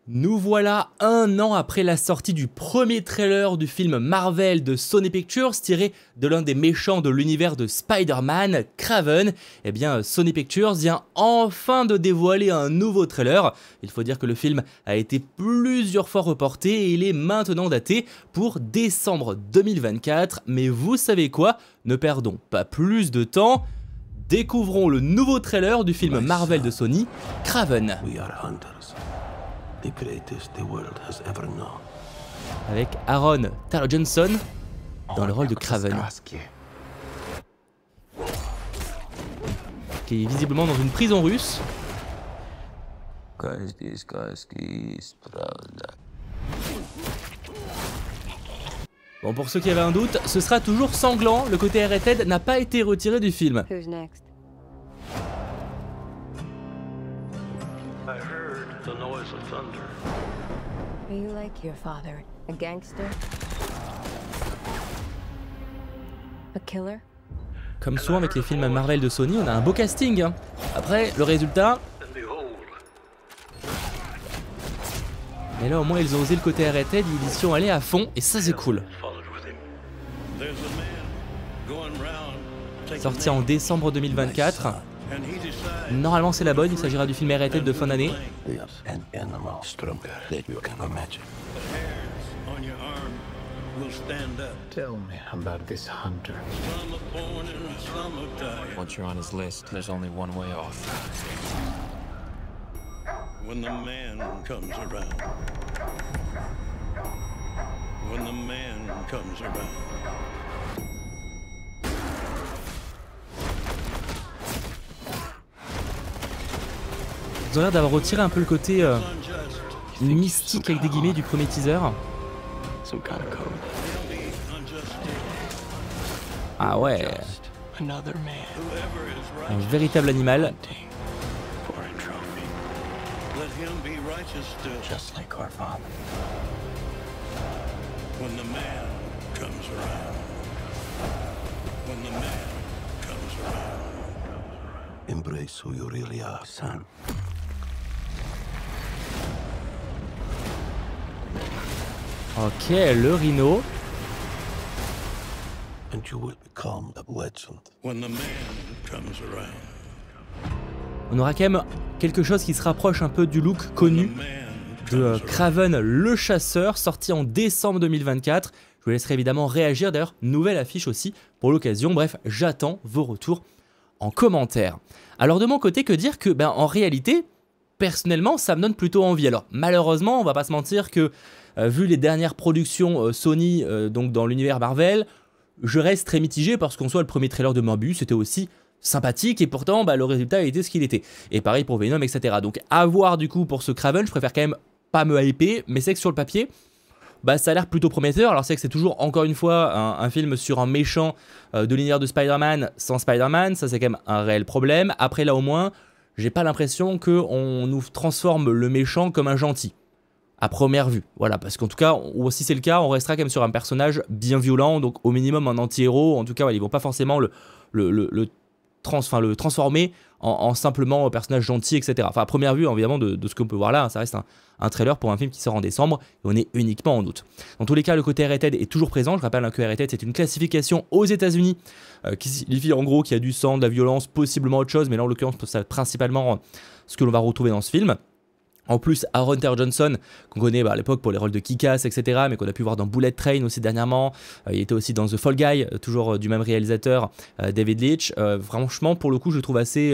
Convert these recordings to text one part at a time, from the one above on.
Nous voilà un an après la sortie du premier trailer du film Marvel de Sony Pictures tiré de l'un des méchants de l'univers de Spider-Man, Kraven. Eh bien, Sony Pictures vient enfin de dévoiler un nouveau trailer. Il faut dire que le film a été plusieurs fois reporté et il est maintenant daté pour décembre 2024. Mais vous savez quoi? Ne perdons pas plus de temps. Découvrons le nouveau trailer du film Marvel de Sony, Kraven. The greatest the world has ever known. Avec Aaron Taylor Johnson dans le rôle de Kraven, qui est visiblement dans une prison russe. Bon, pour ceux qui avaient un doute, ce sera toujours sanglant, le côté R-rated n'a pas été retiré du film. Who's next? I heard the noise of thunder. Are you like your father? A gangster? A killer? Comme souvent avec les films Marvel de Sony, on a un beau casting, hein. Après, le résultat... And behold, Mais là au moins ils ont osé le côté R-rated, ils y sont allés à fond, et ça c'est cool. followed with him. There's a man going round taking Sorti en décembre 2024. and he decides Normalement c'est la bonne, il s'agira du film R-rated de fin d'année. there's an animal stronger than you can imagine. The hairs on your arm will stand up. Tell me about this hunter. Some are born and some are died. Once you're on his list, there's only one way off. When the man comes around. When the man comes around. Ils ont l'air d'avoir retiré un peu le côté Unjust. mystique avec des guillemets du premier teaser. Some kind of code. The unjust. Ah ouais, Another man Whoever is un right, véritable animal. hunting for a trophy, let him be righteous still. just like our father. When the man comes around. When the man comes around. Embrace who you really are, son. Ok, le rhino. And you will become a legend. When the man comes around. On aura quand même quelque chose qui se rapproche un peu du look connu Man de comes around. Kraven le chasseur, sorti en décembre 2024. Je vous laisserai évidemment réagir, d'ailleurs, nouvelle affiche aussi pour l'occasion. Bref, j'attends vos retours en commentaire. Alors de mon côté, que dire que, en réalité, personnellement, ça me donne plutôt envie. Alors malheureusement, on va pas se mentir que, vu les dernières productions Sony, donc dans l'univers Marvel, je reste très mitigé parce qu'en soit le premier trailer de Morbius c'était aussi sympathique et pourtant le résultat a été ce qu'il était. Et pareil pour Venom, etc. Donc à voir du coup pour ce Kraven, je préfère quand même pas me hyper, mais c'est que sur le papier, ça a l'air plutôt prometteur. Alors c'est que c'est toujours encore une fois un film sur un méchant de l'univers de Spider-Man sans Spider-Man, ça c'est quand même un réel problème. Après là au moins, j'ai pas l'impression qu'on nous transforme le méchant comme un gentil. À première vue, voilà, parce qu'en tout cas, ou si c'est le cas, on restera quand même sur un personnage bien violent, donc au minimum un anti-héros, en tout cas, ils vont pas forcément le transformer en simplement personnage gentil, etc. Enfin, à première vue, évidemment, de ce qu'on peut voir là, ça reste un trailer pour un film qui sort en décembre, et on est uniquement en août. Dans tous les cas, le côté R-rated est toujours présent, je rappelle que R-rated, c'est une classification aux États-Unis qui signifie en gros qu'il y a du sang, de la violence, possiblement autre chose, mais là, en l'occurrence, c'est principalement ce que l'on va retrouver dans ce film. En plus, Aaron Taylor Johnson, qu'on connaît à l'époque pour les rôles de Kick-Ass, etc., mais qu'on a pu voir dans Bullet Train aussi dernièrement. Il était aussi dans The Fall Guy, toujours du même réalisateur, David Leitch. Franchement, pour le coup, je le trouve assez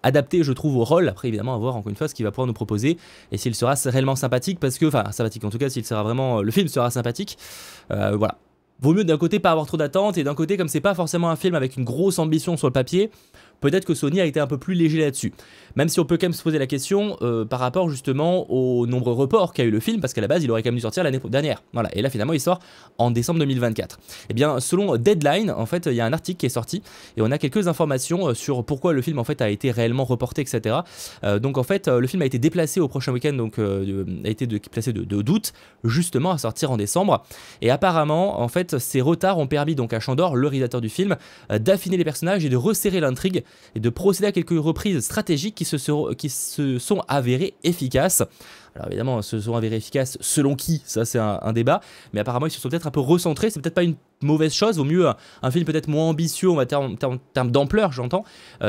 adapté, je trouve, au rôle. Après, évidemment, à voir encore une fois ce qu'il va pouvoir nous proposer et s'il sera réellement sympathique, parce que, enfin, sympathique en tout cas, s'il sera vraiment, le film sera sympathique. Voilà. Vaut mieux d'un côté pas avoir trop d'attentes et d'un côté, comme c'est pas forcément un film avec une grosse ambition sur le papier, peut-être que Sony a été un peu plus léger là-dessus. Même si on peut quand même se poser la question par rapport justement aux nombreux reports qu'a eu le film, parce qu'à la base il aurait quand même dû sortir l'année dernière. Voilà, et là finalement il sort en décembre 2024. Et bien selon Deadline, en fait il y a un article qui est sorti et on a quelques informations sur pourquoi le film en fait a été réellement reporté, etc. Donc en fait le film a été déplacé au prochain week-end, donc a été déplacé d'août justement à sortir en décembre. Et apparemment en fait ces retards ont permis donc à Chandor, le réalisateur du film, d'affiner les personnages et de resserrer l'intrigue et de procéder à quelques reprises stratégiques qui se sont avérées efficaces. Alors évidemment, se sont avérées efficaces selon qui, ça c'est un débat, mais apparemment ils se sont peut-être un peu recentrés, c'est peut-être pas une mauvaise chose, vaut mieux un film peut-être moins ambitieux en termes d'ampleur, j'entends,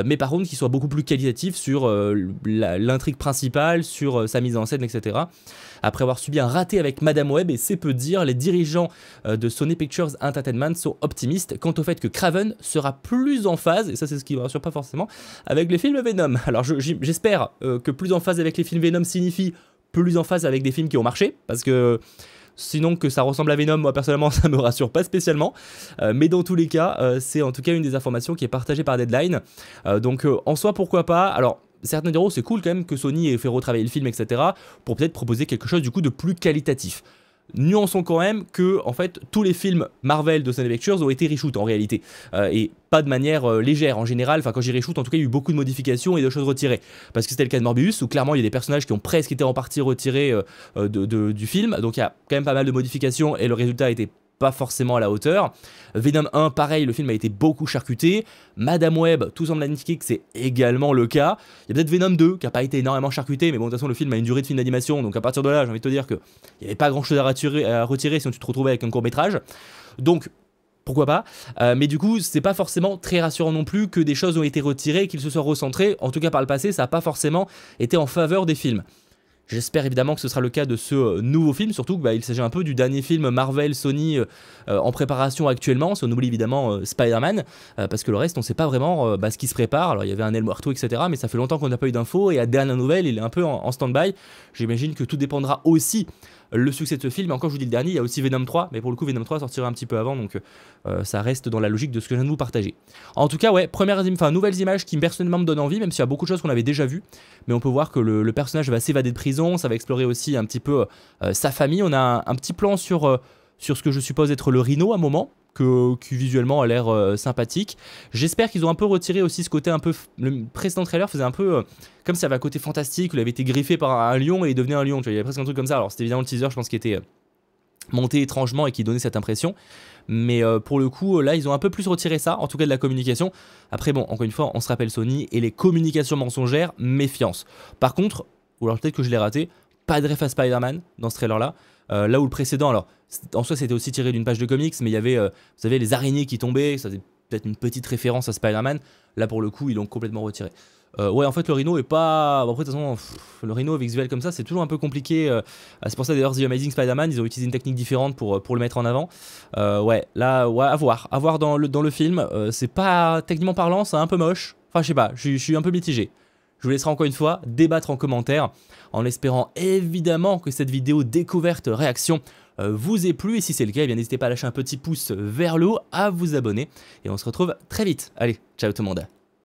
mais par contre qui soit beaucoup plus qualitatif sur l'intrigue principale, sur sa mise en scène, etc. Après avoir subi un raté avec Madame Web, et c'est peu dire, les dirigeants de Sony Pictures Entertainment sont optimistes quant au fait que Craven sera plus en phase, et ça c'est ce qui ne me rassure pas forcément, avec les films Venom. Alors j'espère que plus en phase avec les films Venom signifie plus en phase avec des films qui ont marché, parce que sinon que ça ressemble à Venom, moi personnellement ça me rassure pas spécialement, mais dans tous les cas, c'est en tout cas une des informations qui est partagée par Deadline, donc en soi pourquoi pas. Alors certains diront c'est cool quand même que Sony ait fait retravailler le film, etc., pour peut-être proposer quelque chose du coup de plus qualitatif. Nuançons quand même que en fait tous les films Marvel de Sony Pictures ont été reshoot en réalité, et pas de manière légère en général. Enfin quand j'ai reshoot, en tout cas il y a eu beaucoup de modifications et de choses retirées, parce que c'était le cas de Morbius où clairement il y a des personnages qui ont presque été en partie retirés du film, donc il y a quand même pas mal de modifications et le résultat était pas forcément à la hauteur. Venom 1, pareil, le film a été beaucoup charcuté. Madame Web, tout semble indiquer que c'est également le cas. Il y a peut-être Venom 2 qui n'a pas été énormément charcuté, mais bon, de toute façon, le film a une durée de film d'animation, donc à partir de là, j'ai envie de te dire qu'il n'y avait pas grand chose à retirer sinon tu te retrouvais avec un court-métrage. Donc, pourquoi pas, mais du coup, c'est pas forcément très rassurant non plus que des choses ont été retirées et qu'ils se soient recentrés. En tout cas, par le passé, ça n'a pas forcément été en faveur des films. J'espère évidemment que ce sera le cas de ce nouveau film, surtout qu'il s'agit un peu du dernier film Marvel Sony en préparation actuellement, si on oublie évidemment Spider-Man, parce que le reste on sait pas vraiment ce qui se prépare. Alors il y avait un El Muerto, etc., mais ça fait longtemps qu'on n'a pas eu d'infos, et à dernière nouvelle il est un peu en stand-by. J'imagine que tout dépendra aussi le succès de ce film, et encore je vous dis le dernier, il y a aussi Venom 3, mais pour le coup Venom 3 sortira un petit peu avant, donc ça reste dans la logique de ce que je viens de vous partager. En tout cas ouais, nouvelles images qui personnellement me donnent envie, même s'il y a beaucoup de choses qu'on avait déjà vues, mais on peut voir que le personnage va s'évader de prison, ça va explorer aussi un petit peu sa famille. On a un petit plan sur ce que je suppose être le Rhino à un moment, qui visuellement a l'air sympathique. J'espère qu'ils ont un peu retiré aussi ce côté un peu... Le précédent trailer faisait un peu comme si il y avait un côté fantastique, où il avait été griffé par un lion et il devenait un lion, tu vois, il y avait presque un truc comme ça. Alors c'était évidemment le teaser, je pense, qui était monté étrangement et qui donnait cette impression. Mais pour le coup, là, ils ont un peu plus retiré ça, en tout cas de la communication. Après bon, encore une fois, on se rappelle Sony et les communications mensongères, méfiance. Par contre, ou alors peut-être que je l'ai raté, pas de ref à Spider-Man dans ce trailer-là. Là où le précédent, alors en soi c'était aussi tiré d'une page de comics, mais il y avait, vous savez, les araignées qui tombaient, ça faisait peut-être une petite référence à Spider-Man. Là pour le coup ils l'ont complètement retiré. Ouais, en fait le Rhino est pas... Bon, après de toute façon le Rhino visuel comme ça c'est toujours un peu compliqué, c'est pour ça d'ailleurs The Amazing Spider-Man ils ont utilisé une technique différente pour le mettre en avant. Ouais, là ouais, à voir dans le film, c'est pas techniquement parlant, c'est un peu moche, enfin je sais pas, je suis un peu mitigé. Je vous laisserai encore une fois débattre en commentaire, en espérant évidemment que cette vidéo découverte réaction vous ait plu, et si c'est le cas, eh bien n'hésitez pas à lâcher un petit pouce vers le haut, à vous abonner, et on se retrouve très vite. Allez, ciao tout le monde.